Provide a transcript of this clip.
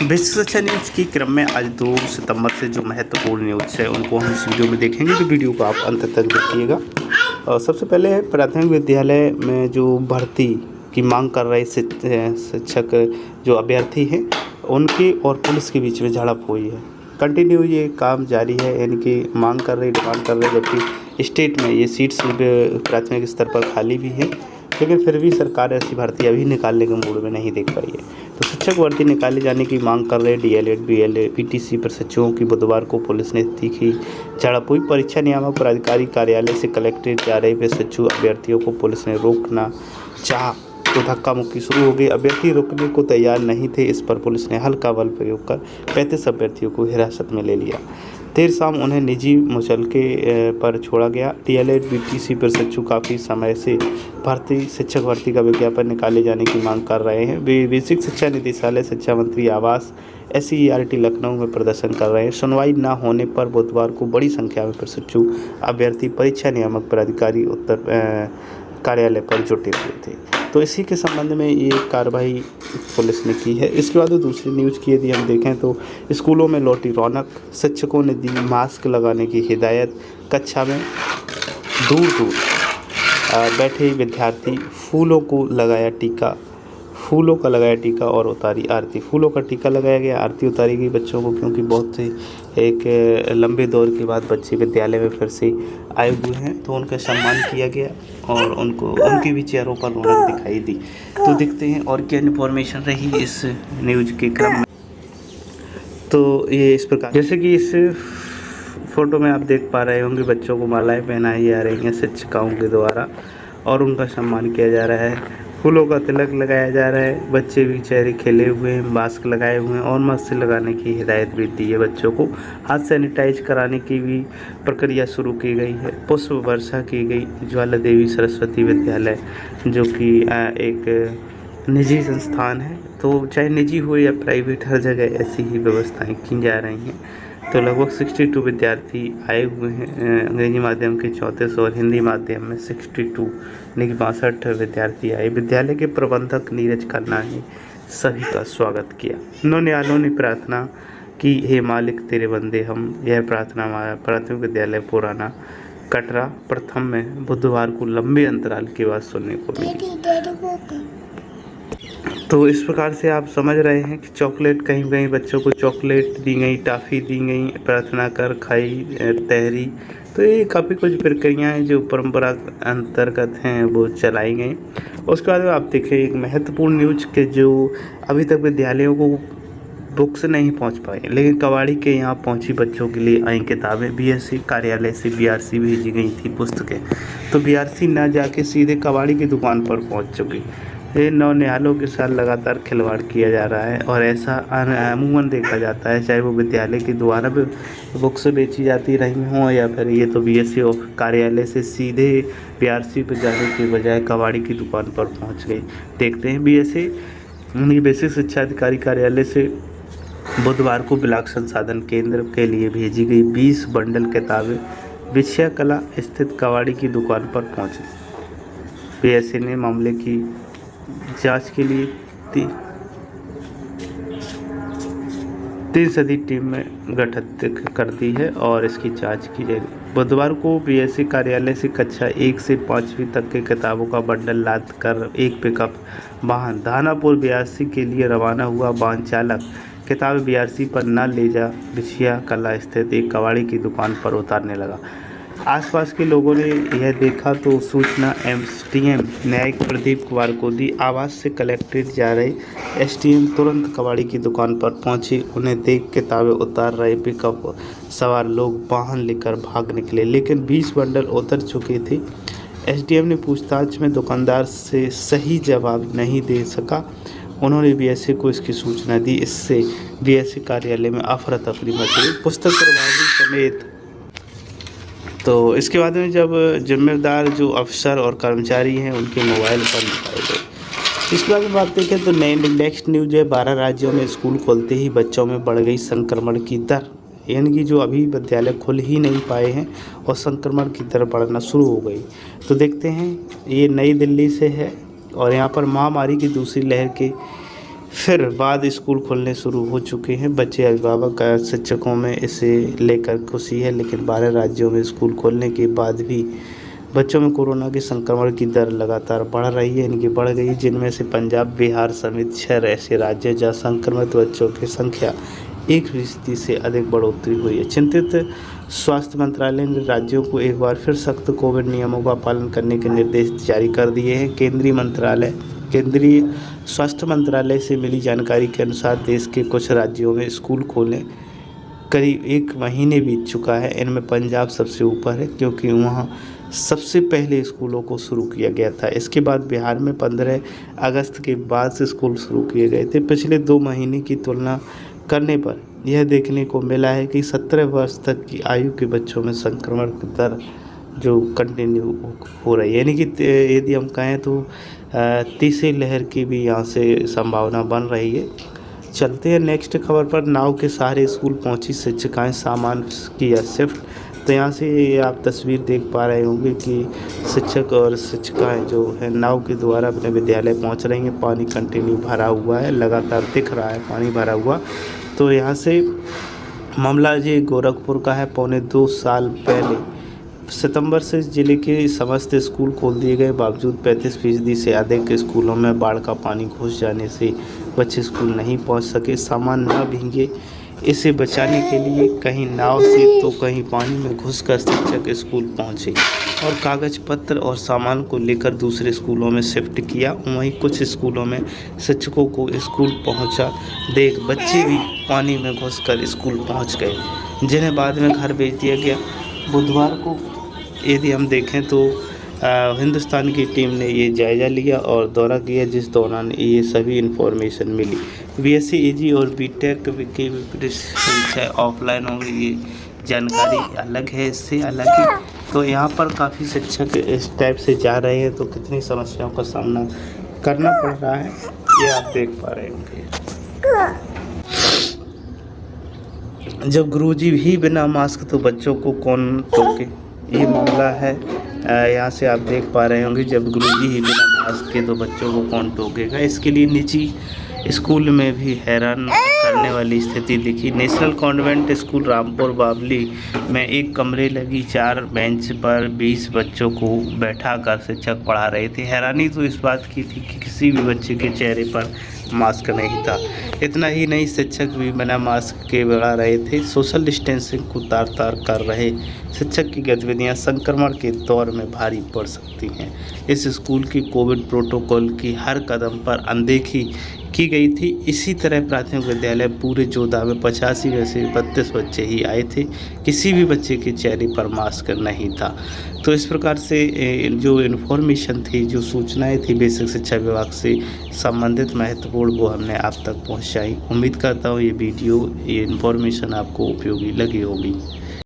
विश्व शिक्षा न्यूज़ की क्रम में आज 2 सितंबर से जो महत्वपूर्ण न्यूज़ है उनको हम इस वीडियो में देखेंगे, तो वीडियो को आप अंत तक देखिएगा। और सबसे पहले प्राथमिक विद्यालय में जो भर्ती की मांग कर रहे शिक्षक जो अभ्यर्थी हैं उनकी और पुलिस के बीच में झड़प हुई है। कंटिन्यू ये काम जारी है, यानी कि मांग कर रहे, डिमांड कर रहे, जबकि स्टेट में ये सीट्स प्राथमिक स्तर पर खाली भी हैं, लेकिन फिर भी सरकार ऐसी भर्ती अभी निकालने के मूड में नहीं देख पाई है। तो शिक्षक भर्ती निकाले जाने की मांग कर रहे डीएलएड बीएलएड पीटीसी प्रशिक्षुओं की बुधवार को पुलिस ने तीखी झड़प हुई। परीक्षा नियामक प्राधिकारी कार्यालय से कलेक्ट्रेट जा रहे प्रशिक्षु अभ्यर्थियों को पुलिस ने रोकना चाहा तो धक्का मुक्की शुरू हो गई। अभ्यर्थी रुकने को तैयार नहीं थे, इस पर पुलिस ने हल्का बल प्रयोग कर 35 अभ्यर्थियों को हिरासत में ले लिया। देर शाम उन्हें निजी मुचलके पर छोड़ा गया। डीएलएड बीटीसी प्रशिक्षु काफ़ी समय से शिक्षक भर्ती का विज्ञापन निकाले जाने की मांग कर रहे हैं। वे बेसिक शिक्षा निदेशालय, शिक्षा मंत्री आवास, SCERT लखनऊ में प्रदर्शन कर रहे हैं। सुनवाई न होने पर बुधवार को बड़ी संख्या में प्रशिक्षु अभ्यर्थी परीक्षा नियामक प्राधिकारी उत्तर कार्यालय पर जुटे हुए थे। तो इसी के संबंध में ये कार्रवाई पुलिस ने की है। इसके बाद दूसरी न्यूज़ की यदि हम देखें तो स्कूलों में लौटी रौनक, शिक्षकों ने दी मास्क लगाने की हिदायत। कक्षा में दूर दूर बैठे विद्यार्थी फूलों का लगाया टीका और उतारी आरती। फूलों का टीका लगाया गया, आरती उतारी गई बच्चों को, क्योंकि बहुत से एक लंबे दौर के बाद बच्चे विद्यालय में फिर से आए हुए हैं, तो उनका सम्मान किया गया और उनकी भी चेहरों पर रौनक दिखाई दी। तो देखते हैं और क्या इन्फॉर्मेशन रही इस न्यूज़ के क्रम में। तो ये इस प्रकार, जैसे कि इस फोटो में आप देख पा रहे होंगे, बच्चों को मालाएं पहनाई जा रही हैं शिक्षिकाओं के द्वारा और उनका सम्मान किया जा रहा है। फूलों का तिलक लगाया जा रहा है, बच्चे भी चेहरे खिले हुए हैं, मास्क लगाए हुए हैं और मास्क लगाने की हिदायत भी दी है बच्चों को। हाथ सैनिटाइज कराने की भी प्रक्रिया शुरू की गई है। पुष्प वर्षा की गई। ज्वाला देवी सरस्वती विद्यालय जो कि एक निजी संस्थान है, तो चाहे निजी हो या प्राइवेट, हर जगह ऐसी ही व्यवस्थाएं की जा रही हैं। तो लगभग 62 विद्यार्थी आए हुए हैं। अंग्रेजी माध्यम के 34 और हिंदी माध्यम में 62 यानी कि 62 विद्यार्थी आए। विद्यालय के प्रबंधक नीरज खन्ना ने सभी का स्वागत किया। नौनियालों ने प्रार्थना की, हे मालिक तेरे बंदे हम। यह प्रार्थना प्राथमिक विद्यालय पुराना कटरा प्रथम में बुधवार को लंबे अंतराल के बाद सुनने को मिली। तो इस प्रकार से आप समझ रहे हैं कि चॉकलेट, कहीं कहीं बच्चों को चॉकलेट दी गई, टॉफ़ी दी गई, प्रार्थना कर खाई तहरी। तो ये काफ़ी कुछ प्रक्रियाएँ जो परंपरा अंतर्गत हैं वो चलाई गई। उसके बाद आप देखें एक महत्वपूर्ण न्यूज़ के जो अभी तक विद्यालयों को बुक्स नहीं पहुंच पाई, लेकिन कवाड़ी के यहाँ पहुंची बच्चों के लिए आई किताबें। BSC कार्यालय से BRC भेजी गई थी पुस्तकें, तो BRC ना जाके सीधे कवाड़ी की दुकान पर पहुंच चुकी। ये नौनिहालों के साथ लगातार खिलवाड़ किया जा रहा है और ऐसा अमूमन देखा जाता है, चाहे वो विद्यालय के द्वारा भी बुक्स बेची जाती रही हों या फिर ये तो BSC कार्यालय से सीधे BRC पर जाने के बजाय कवाड़ी की दुकान पर पहुंच गई। देखते हैं BSC यानी बेसिक शिक्षा अधिकारी कार्यालय से बुधवार को ब्लॉक संसाधन केंद्र के लिए भेजी गई 20 बंडल किताबें विषय कला स्थित कवाड़ी की दुकान पर पहुंची। BSC ने मामले की जांच के लिए 3 सदस्यीय टीम में गठित कर दी है और इसकी जांच की जाएगी। बुधवार को BSC कार्यालय से कक्षा 1 से 5वीं तक के किताबों का बंडल लाद कर एक पिकअप वाहन दानापुर BRC के लिए रवाना हुआ। वाहन चालक किताबें BRC पर न ले जा विषया कला स्थित एक कबाड़ी की दुकान पर उतारने लगा। आसपास के लोगों ने यह देखा तो सूचना SDM न्यायिक प्रदीप कुमार को दी। आवास से कलेक्ट्रेट जा रहे SDM तुरंत कबाड़ी की दुकान पर पहुंचे। उन्हें देख किताबें उतार रहे पिकअप सवार लोग वाहन लेकर भाग निकले, लेकिन 20 बंडल उतर चुके थे। SDM ने पूछताछ में दुकानदार से सही जवाब नहीं दे सका। उन्होंने BSC को इसकी सूचना दी। इससे BSC कार्यालय में अफरा तफरी मची, पुस्तक बर्बादी समेत। तो इसके बाद में जब जिम्मेदार जो अफसर और कर्मचारी हैं उनके मोबाइल पर निकाले गए। इसके बाद में बात देखें तो नेक्स्ट न्यूज है, 12 राज्यों में स्कूल खोलते ही बच्चों में बढ़ गई संक्रमण की दर। यानी कि जो अभी विद्यालय खुल ही नहीं पाए हैं और संक्रमण की दर बढ़ना शुरू हो गई। तो देखते हैं, ये नई दिल्ली से है और यहाँ पर महामारी की दूसरी लहर के फिर बाद स्कूल खुलने शुरू हो चुके हैं। बच्चे, अभिभावक, शिक्षकों में इसे लेकर खुशी है, लेकिन 12 राज्यों में स्कूल खोलने के बाद भी बच्चों में कोरोना के संक्रमण की दर लगातार बढ़ रही है, इनकी बढ़ गई, जिनमें से पंजाब, बिहार समेत 6 ऐसे राज्य हैं जहाँ संक्रमित बच्चों की संख्या 1% से अधिक बढ़ोतरी हुई है। चिंतित स्वास्थ्य मंत्रालय ने राज्यों को एक बार फिर सख्त कोविड नियमों का पालन करने के निर्देश जारी कर दिए हैं। केंद्रीय स्वास्थ्य मंत्रालय से मिली जानकारी के अनुसार देश के कुछ राज्यों में स्कूल खोले करीब 1 महीने बीत चुका है। इनमें पंजाब सबसे ऊपर है, क्योंकि वहाँ सबसे पहले स्कूलों को शुरू किया गया था। इसके बाद बिहार में 15 अगस्त के बाद से स्कूल शुरू किए गए थे। पिछले 2 महीने की तुलना करने पर यह देखने को मिला है कि 17 वर्ष तक की आयु के बच्चों में संक्रमण की दर जो कंटिन्यू हो रही है, यानी कि यदि हम कहें तो तीसरी लहर की भी यहाँ से संभावना बन रही है। चलते हैं नेक्स्ट खबर पर। नाव के सहारे स्कूल पहुंची शिक्षिकाएं, सामान किया शिफ्ट। तो यहाँ से आप तस्वीर देख पा रहे होंगे कि शिक्षक और शिक्षिकाएं जो है नाव के द्वारा अपने विद्यालय पहुंच रही हैं। पानी कंटिन्यू भरा हुआ है, लगातार दिख रहा है पानी भरा हुआ। तो यहाँ से मामला जी गोरखपुर का है। पौने 2 साल पहले सितंबर से जिले के समस्त स्कूल खोल दिए गए, बावजूद 35% से अधिक स्कूलों में बाढ़ का पानी घुस जाने से बच्चे स्कूल नहीं पहुंच सके। सामान न भीगे, इसे बचाने के लिए कहीं नाव से तो कहीं पानी में घुसकर शिक्षक स्कूल पहुंचे और कागज पत्र और सामान को लेकर दूसरे स्कूलों में शिफ्ट किया। वहीं कुछ स्कूलों में शिक्षकों को स्कूल पहुंचा देख बच्चे भी पानी में घुसकर स्कूल पहुंच गए, जिन्हें बाद में घर भेज दिया गया। बुधवार को यदि हम देखें तो हिंदुस्तान की टीम ने ये जायज़ा लिया और दौरा किया, जिस दौरान ये सभी इन्फॉर्मेशन मिली। बीएससी, एजी और बीटेक की परीक्षा ऑफलाइन होंगी, ये जानकारी अलग है, इससे अलग ही। तो यहाँ पर काफ़ी शिक्षक इस टाइप से जा रहे हैं, तो कितनी समस्याओं का सामना करना पड़ रहा है ये आप देख पा रहे होंगे। जब गुरुजी भी बिना मास्क तो बच्चों को कौन टोके, ये मामला है। यहाँ से आप देख पा रहे होंगे, जब गुरुजी ही बिना मास्क के तो बच्चों को कौन टोकेगा। इसके लिए निजी स्कूल में भी हैरान करने वाली स्थिति दिखी। नेशनल कॉन्वेंट स्कूल रामपुर बावली में एक कमरे लगी 4 बेंच पर 20 बच्चों को बैठाकर शिक्षक पढ़ा रहे थे। हैरानी तो इस बात की थी कि किसी भी बच्चे के चेहरे पर मास्क नहीं था। इतना ही नहीं, शिक्षक भी बिना मास्क के पढ़ा रहे थे। सोशल डिस्टेंसिंग को तार कर रहे शिक्षक की गतिविधियां संक्रमण के दौर में भारी पड़ सकती हैं। इस स्कूल की कोविड प्रोटोकॉल की हर कदम पर अनदेखी की गई थी। इसी तरह प्राथमिक विद्यालय पूरे जोधा में 85 में से 32 बच्चे ही आए थे, किसी भी बच्चे के चेहरे पर मास्क नहीं था। तो इस प्रकार से जो इन्फॉर्मेशन थी, जो सूचनाएं थी बेसिक शिक्षा विभाग से संबंधित महत्वपूर्ण, वो हमने आप तक पहुंचाई। उम्मीद करता हूँ ये वीडियो, ये इन्फॉर्मेशन आपको उपयोगी लगी होगी।